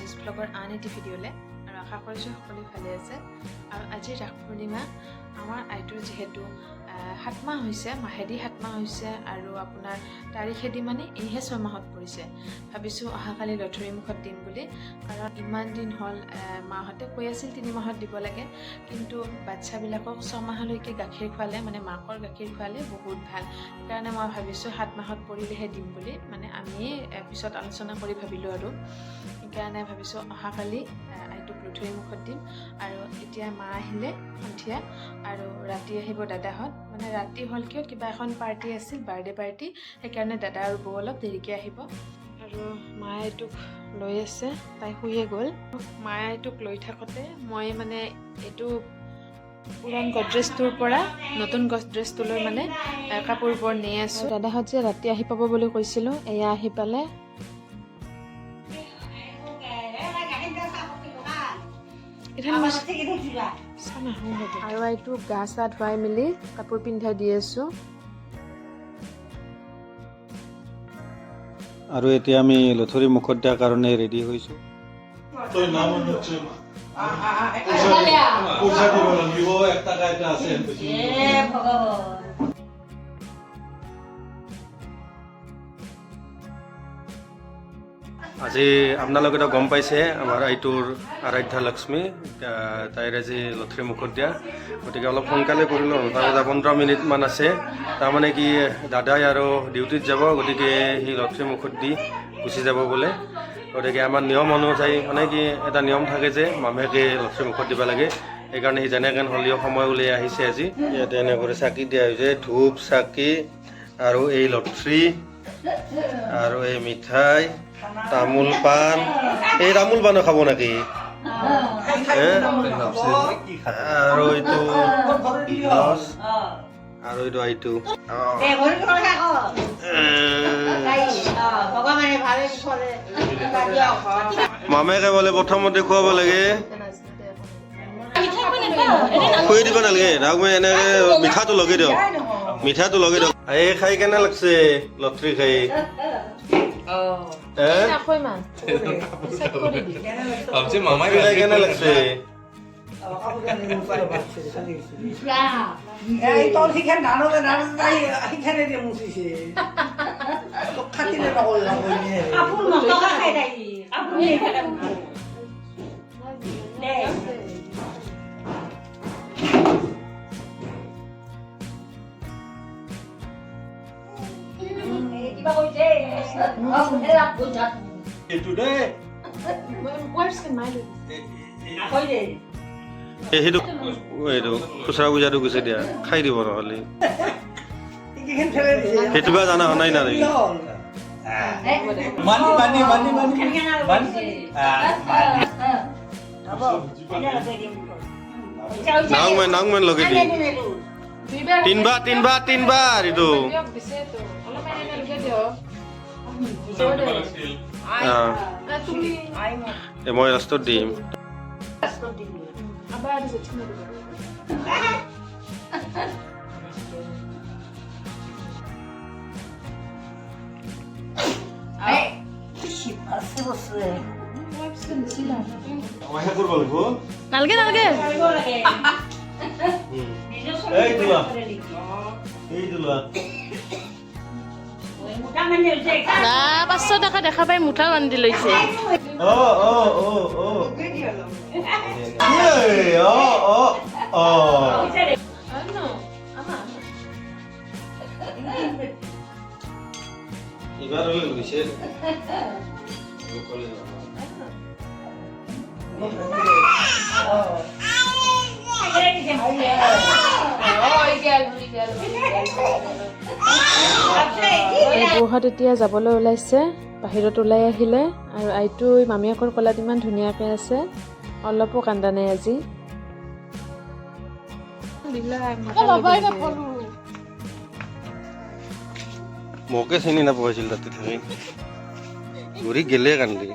মহেশ ব্লগৰ আন এটি ভিডিঅ'লৈ আৰু আশা কৰিছোঁ সকলোৱে ভালে আছে। আৰু আজি ৰাস পূৰ্ণিমা, আমাৰ আইটোৰ যিহেতু 7 মাহ হৈছে, মাহেদি 7 মাহ হৈছে আৰু আপোনাৰ তাৰিখেদি মানে এইহে 6 মাহত পৰিছে। ভাবিছোঁ অহাকালি লঠৰি মুখত দিম বুলি, কাৰণ ইমান দিন হ'ল মাহঁতে কৈ আছিল 3 মাহত দিব লাগে, কিন্তু বাচ্ছাবিলাকক 6 মাহলৈকে গাখীৰ খোৱালে, মানে মাকৰ গাখীৰ খোৱালে বহুত ভাল। সেইকাৰণে মই ভাবিছোঁ 7 মাহত পৰিলেহে দিম বুলি, মানে আমি পিছত আলোচনা কৰি ভাবিলোঁ আৰু সেইকাৰণে ভাবিছোঁ অহাকালি আইটোক লঠৰি মুখত দিম। আৰু এতিয়া মা আহিলে সন্ধিয়া আৰু ৰাতি আহিব দাদাহঁত, মানে ৰাতি হ'ল কিয় কিবা এখন পাৰ্টি আছিল, বাৰ্থডে পাৰ্টি, সেইকাৰণে দাদা আৰু বৌ অলপ দেৰিকৈ আহিব। আৰু মায়ে এইটোক লৈ আছে, তাই শুয়ে গ'ল। মায়ে এইটোক লৈ থাকোঁতে মই মানে এইটো পুৰাণ গডৰেজটোৰ পৰা নতুন গডৰেজটোলৈ মানে কাপোৰবোৰ নি আছোঁ। দাদাহঁত যে ৰাতি আহি পাব বুলি কৈছিলোঁ, এয়া আহি পালে। আৰু এইটো গা চা ধুৱাই মেলি কাপোৰ পিন্ধাই দি আছোঁ। আৰু এতিয়া আমি লঠৰি মুখত দিয়াৰ কাৰণে ৰেডি হৈছোঁ। আজি আপোনালোকেতো গম পাইছে, আমাৰ আইটোৰ আৰাধ্যা লক্ষ্মী, তাইৰ আজি লঠৰি মুখত দিয়া, গতিকে অলপ সোনকালে কৰিলোঁ। 9:15 মিনিটমান আছে, তাৰমানে কি দাদাই আৰু ডিউটিত যাব, গতিকে সি লঠৰি মুখত দি গুচি যাব বোলে। গতিকে আমাৰ নিয়ম অনুযায়ী মানে কি এটা নিয়ম থাকে যে মামীয়েকে লঠৰি মুখত দিব লাগে, সেইকাৰণে সি যেনেকৈ হ'লেও সময় উলিয়াই আহিছে আজি। ইয়াতে এনেকৈ চাকি দিয়া হৈছে, ধূপ চাকি আৰু এই লঠৰি আৰু এই মিঠাই, তামোল পাণ। এই তামোল পাণো খাব নেকি? আৰু এইটো আৰু এইটো আইটো মামেকে বোলে প্ৰথমতে খুৱাব লাগে, খুৱাই দিব নালাগে। তাক মই এনেকে মিঠাটো লগাই দিয়ক, মিঠাটো লগাই দিয়ক। এই খাই কেনে লাগছে লঠৰি খাই? কেনে লাগছে? সেইটো খুচৰা পূজাটো গুচি দিয়া, খাই দিব নহ'লে। সেইটো বা জানা নাই না নাংমান লগাই দি তিনবাৰ এইটো মই লাষ্টত দিম। নালগে নালগে না 500 টকা দেখা পাই মুঠা বান্ধি লৈছে। এইবাৰ লৈছে বৌহঁত এতিয়া যাবলৈ ওলাইছে, বাহিৰত ওলাই আহিলে। আৰু আইটো মামীয়েকৰ কলাত ইমান ধুনীয়াকৈ আছে, অলপো কান্দা নাই আজি। মোকে চিনি নাপাইছিল তাতে থাকি, ঘূৰি গেলে কান্দি।